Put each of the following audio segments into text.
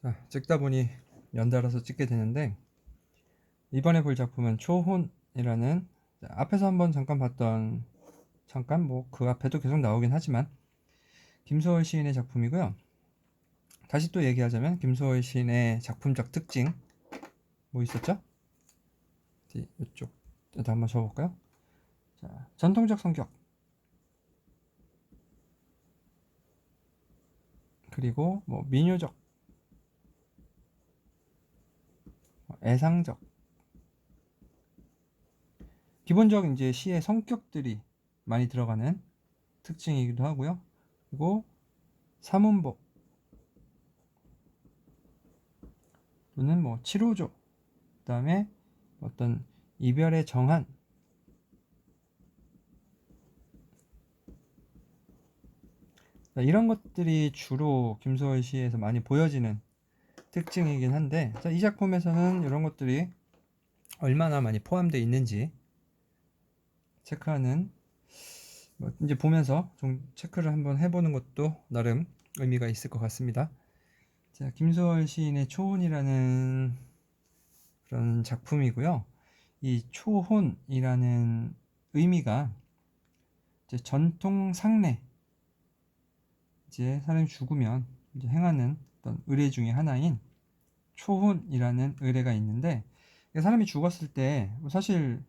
자, 찍다 보니 연달아서 찍게 되는데, 이번에 볼 작품은 초혼이라는, 앞에서 한번 잠깐 봤던, 잠깐 뭐 그 앞에도 계속 나오긴 하지만 김소월 시인의 작품이고요. 다시 또 얘기하자면 김소월 시인의 작품적 특징 뭐 있었죠? 이쪽에다 한번 적어볼까요? 자, 전통적 성격, 그리고 뭐 민요적, 애상적, 기본적 이제 시의 성격들이 많이 들어가는 특징이기도 하고요. 그리고 사문복 또는 뭐 칠호조, 그 다음에 어떤 이별의 정한, 이런 것들이 주로 김소월 시에서 많이 보여지는 특징이긴 한데, 자, 이 작품에서는 이런 것들이 얼마나 많이 포함되어 있는지 체크하는, 뭐 이제 보면서 좀 체크를 한번 해보는 것도 나름 의미가 있을 것 같습니다. 자, 김소월 시인의 초혼이라는 그런 작품이고요. 이 초혼이라는 의미가 이제 전통 상례, 이제 사람이 죽으면 이제 행하는 어떤 의례 중에 하나인 초혼이라는 의례가 있는데, 사람이 죽었을 때 사실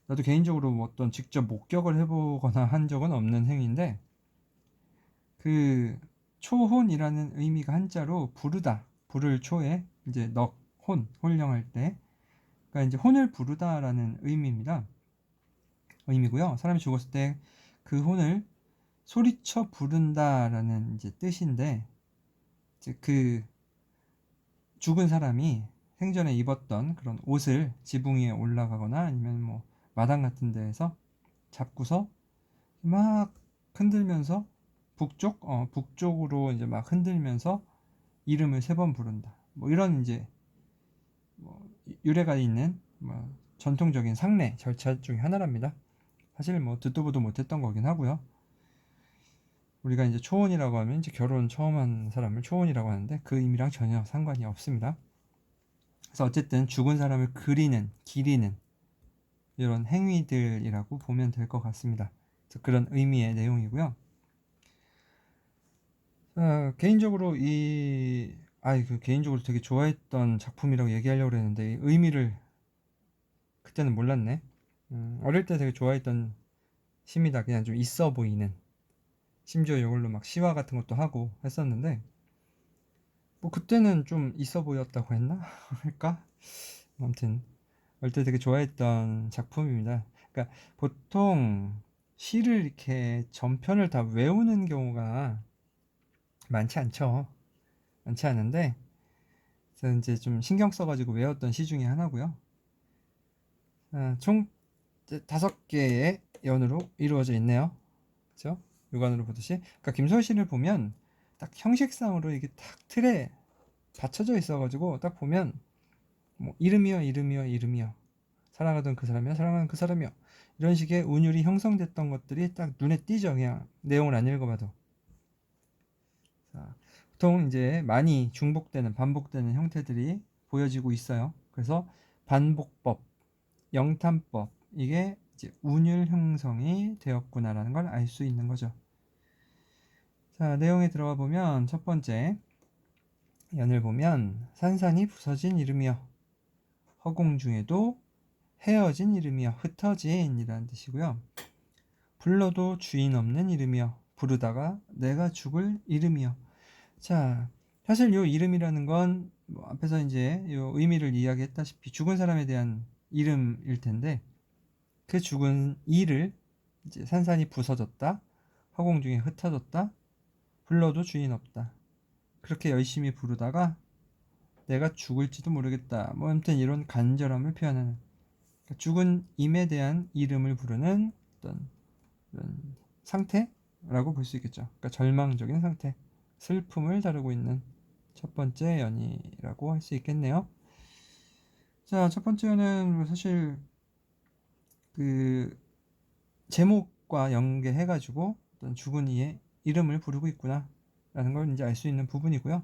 나도 개인적으로 뭐 어떤 직접 목격을 해보거나 한 적은 없는 행위인데, 그 초혼이라는 의미가 한자로 부르다, 부를 초에 이제 혼령할 때, 그러니까 이제 혼을 부르다라는 의미고요. 사람이 죽었을 때 그 혼을 소리쳐 부른다라는 이제 뜻인데, 이제 그 죽은 사람이 생전에 입었던 그런 옷을 지붕 위에 올라가거나 아니면 뭐 마당 같은 데에서 잡고서 막 흔들면서 북쪽으로 이제 막 흔들면서 이름을 3번 부른다. 뭐 이런 이제 뭐 유래가 있는 뭐 전통적인 상례 절차 중에 하나랍니다. 사실 뭐 듣도 보도 못했던 거긴 하고요. 우리가 이제 초혼이라고 하면 이제 결혼 처음 한 사람을 초혼이라고 하는데 그 의미랑 전혀 상관이 없습니다. 그래서 어쨌든 죽은 사람을 기리는 이런 행위들이라고 보면 될 것 같습니다. 그래서 그런 의미의 내용이고요. 개인적으로 개인적으로 되게 좋아했던 작품이라고 얘기하려고 했는데, 이 의미를 그때는 몰랐네. 어릴 때 되게 좋아했던 시입니다. 그냥 좀 있어 보이는. 심지어 이걸로 막 시화 같은 것도 하고 했었는데, 뭐 그때는 좀 있어 보였다고 했나? 할까? 아무튼 어릴 때 되게 좋아했던 작품입니다. 그러니까 보통 시를 이렇게 전편을 다 외우는 경우가 많지 않죠. 많지 않은데, 그래서 이제 좀 신경 써가지고 외웠던 시 중에 하나고요. 총 5개의 연으로 이루어져 있네요. 그죠? 육안으로 보듯이. 그러니까 김소월 시를 보면 딱 형식상으로 이게 딱 틀에 받쳐져 있어가지고 딱 보면 뭐 이름이여 사랑하던 그 사람이여 사랑하는 그 사람이여, 이런 식의 운율이 형성됐던 것들이 딱 눈에 띄죠. 그냥 내용을 안 읽어봐도. 자, 보통 이제 많이 반복되는 형태들이 보여지고 있어요. 그래서 반복법, 영탄법, 이게 이제 운율 형성이 되었구나라는 걸 알 수 있는 거죠. 자, 내용에 들어가 보면 첫 번째 연을 보면 산산이 부서진 이름이여, 허공 중에도 헤어진 이름이여, 흩어진 이라는 뜻이고요. 불러도 주인 없는 이름이여, 부르다가 내가 죽을 이름이여. 자, 사실 요 이름이라는 건뭐 앞에서 이제 요 의미를 이야기했다시피 죽은 사람에 대한 이름일 텐데, 그 죽은 이를 이제 산산이 부서졌다, 허공 중에 흩어졌다, 불러도 주인 없다, 그렇게 열심히 부르다가 내가 죽을지도 모르겠다, 뭐 아무튼 이런 간절함을 표현하는, 그러니까 죽은 임에 대한 이름을 부르는 어떤 이런 상태라고 볼 수 있겠죠. 그러니까 절망적인 상태, 슬픔을 다루고 있는 첫 번째 연이라고 할 수 있겠네요. 자, 첫 번째 연은 뭐 사실 그 제목과 연계해가지고 어떤 죽은 이의 이름을 부르고 있구나 라는 걸 이제 알 수 있는 부분이고요.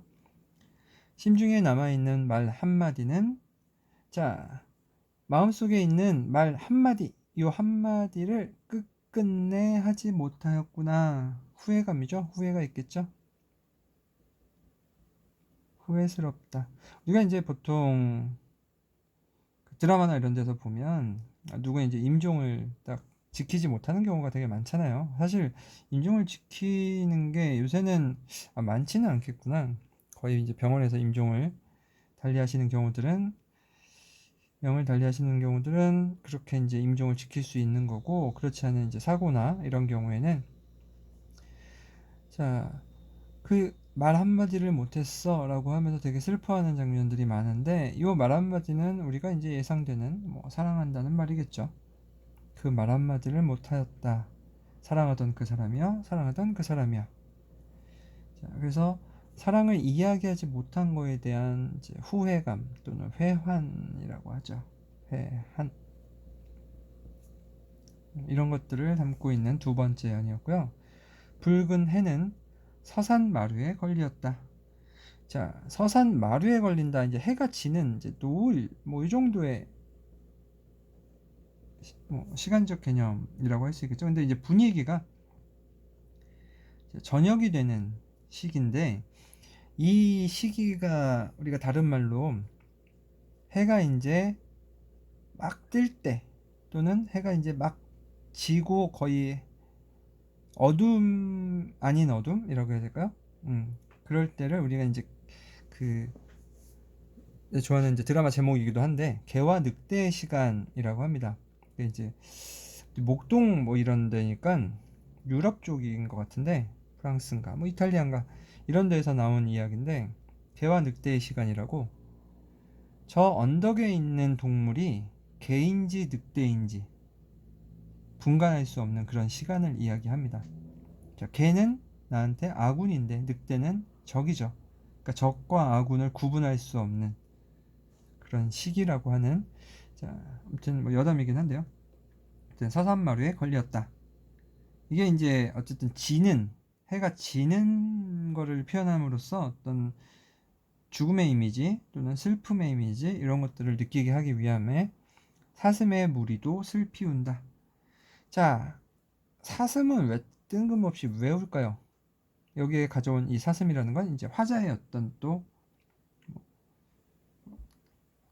심중에 남아있는 말 한마디는, 자, 마음속에 있는 말 한마디, 이 한마디를 끝끝내 하지 못하였구나. 후회감이죠. 후회가 있겠죠. 후회스럽다. 우리가 이제 보통 드라마나 이런 데서 보면 누가 이제 임종을 딱 지키지 못하는 경우가 되게 많잖아요. 사실 임종을 지키는 게 요새는 많지는 않겠구나. 거의 이제 병원에서 임종을 달리하시는 경우들은 명을 달리하시는 경우들은 그렇게 이제 임종을 지킬 수 있는 거고, 그렇지 않은 이제 사고나 이런 경우에는, 자, 그 말 한마디를 못했어 라고 하면서 되게 슬퍼하는 장면들이 많은데, 이 말 한마디는 우리가 이제 예상되는 뭐 사랑한다는 말이겠죠. 그 말 한마디를 못하였다. 사랑하던 그 사람이여, 사랑하던 그 사람이여. 자, 그래서 사랑을 이야기하지 못한 거에 대한 이제 후회감 또는 회환이라고 하죠. 회한. 이런 것들을 담고 있는 두 번째 연이었고요. 붉은 해는 서산 마루에 걸렸다. 자, 서산 마루에 걸린다. 이제 해가 지는 이제 노을 뭐 이 정도의 시간적 개념이라고 할 수 있겠죠. 근데 이제 분위기가 저녁이 되는 시기인데, 이 시기가 우리가 다른 말로 해가 이제 막 뜰 때, 또는 해가 이제 막 지고 거의 어둠 아닌 어둠이라고 해야 될까요? 그럴 때를 우리가 이제 그 좋아하는 이제 드라마 제목이기도 한데, 개와 늑대의 시간이라고 합니다. 이제 목동 뭐 이런 데니까 유럽 쪽인 것 같은데, 프랑스인가 뭐 이탈리아인가 이런 데에서 나온 이야기인데, 개와 늑대의 시간이라고, 저 언덕에 있는 동물이 개인지 늑대인지 분간할 수 없는 그런 시간을 이야기합니다. 자, 개는 나한테 아군인데 늑대는 적이죠. 그러니까 적과 아군을 구분할 수 없는 그런 시기라고 하는, 자, 아무튼 뭐 여담이긴 한데요. 아무튼 서산마루에 걸렸다. 이게 이제 어쨌든 지는, 해가 지는 거를 표현함으로써 어떤 죽음의 이미지 또는 슬픔의 이미지 이런 것들을 느끼게 하기 위함에 사슴의 무리도 슬피 운다. 자, 사슴은 왜 뜬금없이 왜 울까요? 여기에 가져온 이 사슴이라는 건 이제 화자의 어떤 또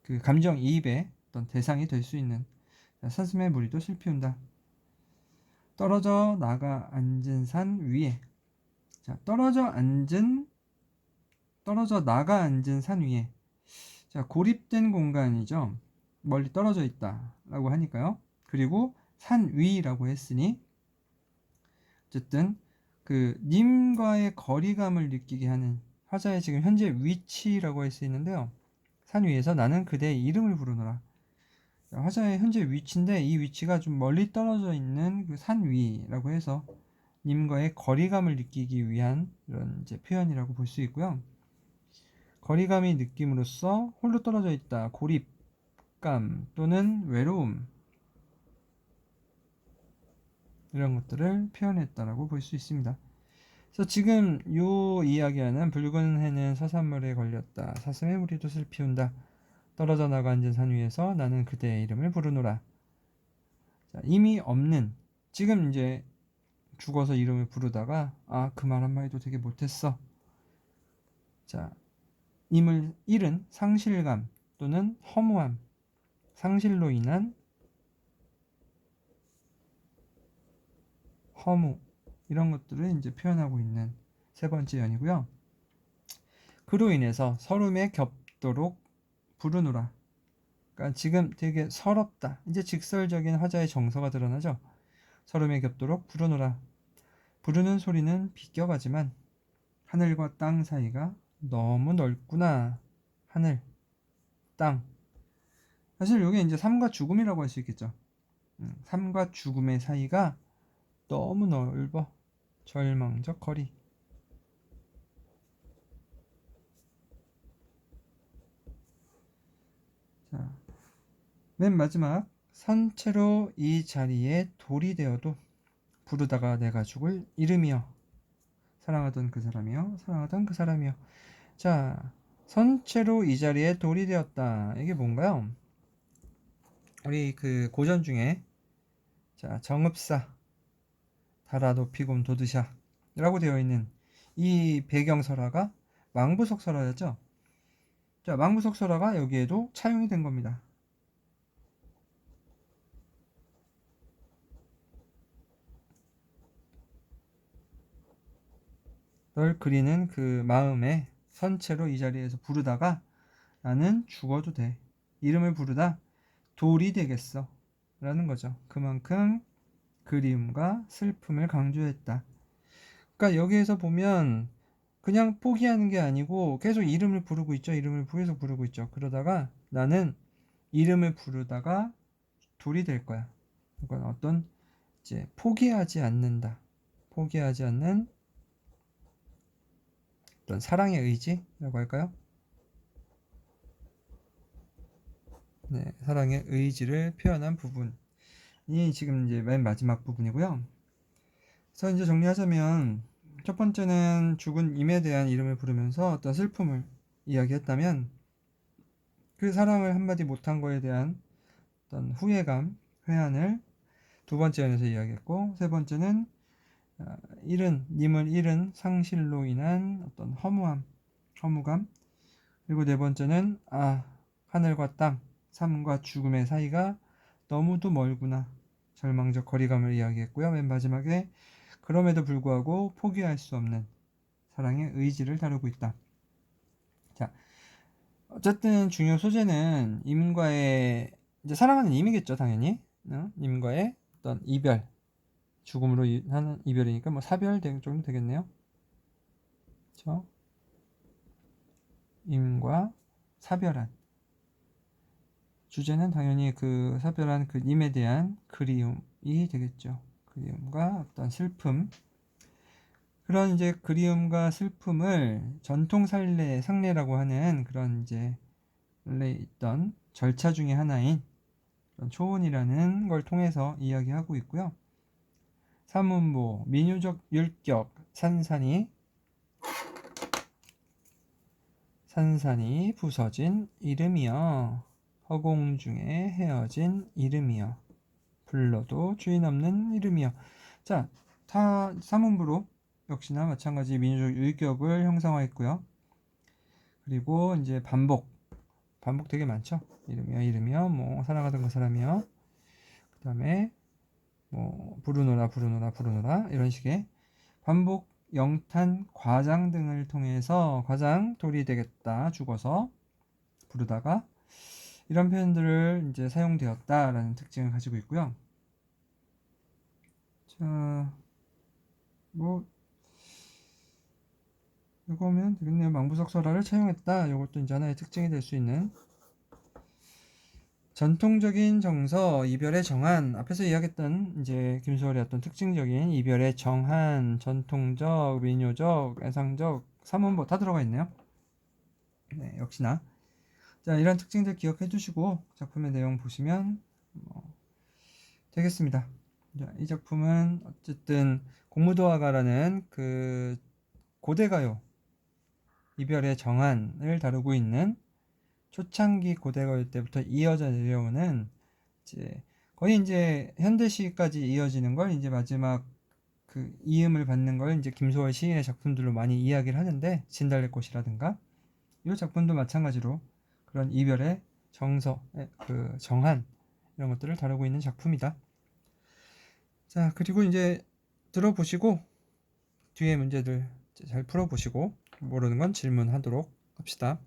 그 감정이입의 어떤 대상이 될 수 있는, 사슴의 무리도 슬피 운다. 떨어져 나가 앉은 산 위에. 자, 떨어져 나가 앉은 산 위에. 자, 고립된 공간이죠. 멀리 떨어져 있다라고 하니까요. 그리고 산 위라고 했으니 어쨌든 그 님과의 거리감을 느끼게 하는 화자의 지금 현재 위치라고 할 수 있는데요. 산 위에서 나는 그대의 이름을 부르노라. 화자의 현재 위치인데, 이 위치가 좀 멀리 떨어져 있는 그 산 위라고 해서 님과의 거리감을 느끼기 위한 이런 이제 표현이라고 볼 수 있고요. 거리감이 느낌으로써 홀로 떨어져 있다, 고립감 또는 외로움, 이런 것들을 표현했다라고 볼 수 있습니다. 그래서 지금 요 이야기하는 붉은 해는 서산물에 걸렸다, 사슴의 무리도 슬피 운다, 떨어져 나가 앉은 산 위에서 나는 그대의 이름을 부르노라. 자, 이미 없는, 지금 이제 죽어서 이름을 부르다가 그 말 한마디도 되게 못했어. 자, 임을 잃은 상실감 또는 허무함, 상실로 인한 허무, 이런 것들을 이제 표현하고 있는 세 번째 연이고요. 그로 인해서 서름에 겹도록 부르노라. 그러니까 지금 되게 서럽다. 이제 직설적인 화자의 정서가 드러나죠. 서름에 겹도록 부르노라. 부르는 소리는 비껴가지만 하늘과 땅 사이가 너무 넓구나. 하늘, 땅. 사실 이게 이제 삶과 죽음이라고 할 수 있겠죠. 삶과 죽음의 사이가 너무 넓어. 절망적 거리. 자, 맨 마지막, 선체로 이 자리에 돌이 되어도 부르다가 내가 죽을 이름이여, 사랑하던 그 사람이여, 사랑하던 그 사람이여. 자, 선체로 이 자리에 돌이 되었다. 이게 뭔가요? 우리 그 고전 중에 자, 정읍사, 달아 높이곰 도드샤 라고 되어 있는 이 배경설화가 망부석설화였죠. 자, 망부석설화가 여기에도 차용이 된 겁니다. 널 그리는 그 마음에 선체로 이 자리에서 부르다가 나는 죽어도 돼. 이름을 부르다 돌이 되겠어. 라는 거죠. 그만큼 그리움과 슬픔을 강조했다. 그러니까 여기에서 보면 그냥 포기하는 게 아니고 계속 이름을 부르고 있죠. 이름을 계속 부르고 있죠. 그러다가 나는 이름을 부르다가 돌이 될 거야. 이건 어떤 이제 포기하지 않는다. 포기하지 않는 어떤 사랑의 의지라고 할까요? 네, 사랑의 의지를 표현한 부분이 지금 이제 맨 마지막 부분이고요. 그래서 이제 정리하자면 첫 번째는 죽은 임에 대한 이름을 부르면서 어떤 슬픔을 이야기했다면 그 사랑을 한마디 못한 거에 대한 어떤 후회감, 회한을 두 번째 연에서 이야기했고 세 번째는 님을 잃은 상실로 인한 어떤 허무감 그리고 네 번째는 하늘과 땅, 삶과 죽음의 사이가 너무도 멀구나 절망적 거리감을 이야기했고요. 맨 마지막에 그럼에도 불구하고 포기할 수 없는 사랑의 의지를 다루고 있다. 자, 어쨌든 중요 소재는 임과의 이제 사랑하는 임이겠죠, 당연히. 임과의 어떤 이별, 죽음으로 하는 이별이니까 뭐 사별 정도 되겠네요. 그렇죠? 임과 사별한 주제는 당연히 그 사별한 그 임에 대한 그리움이 되겠죠. 그리움과 어떤 슬픔. 그런 이제 그리움과 슬픔을 전통 상례라고 하는 그런 이제 원래 있던 절차 중에 하나인 초혼이라는 걸 통해서 이야기하고 있고요. 사문보, 민유적 율격, 산산이 부서진 이름이여 허공 중에 헤어진 이름이여 불러도 주인 없는 이름이여. 자, 다 사문부로 역시나 마찬가지 민유적 율격을 형상화했고요. 그리고 이제 반복 되게 많죠. 이름이여 뭐 사랑하던 그 사람이여 그 다음에 뭐 부르노라 이런 식의 반복 영탄 과장 등을 통해서 과장 돌이 되겠다 죽어서 부르다가 이런 표현들을 이제 사용되었다라는 특징을 가지고 있고요. 자, 뭐 이거면 되겠네요. 망부석설화를 차용했다. 이것도 이제 하나의 특징이 될 수 있는 전통적인 정서, 이별의 정한, 앞에서 이야기했던 이제 김소월의 어떤 특징적인 이별의 정한, 전통적, 민요적, 애상적, 사문보 다 들어가 있네요. 네, 역시나. 자, 이런 특징들 기억해 두시고 작품의 내용 보시면 되겠습니다. 자, 이 작품은 어쨌든 공무도화가라는 그 고대가요, 이별의 정한을 다루고 있는 초창기 고대가요 때부터 이어져 내려오는 이제 거의 이제 현대시까지 이어지는 걸 이제 마지막 그 이음을 받는 걸 이제 김소월 시인의 작품들로 많이 이야기를 하는데 진달래꽃이라든가 이 작품도 마찬가지로 그런 이별의 정서, 그 정한 이런 것들을 다루고 있는 작품이다. 자, 그리고 이제 들어보시고 뒤에 문제들 잘 풀어보시고 모르는 건 질문하도록 합시다.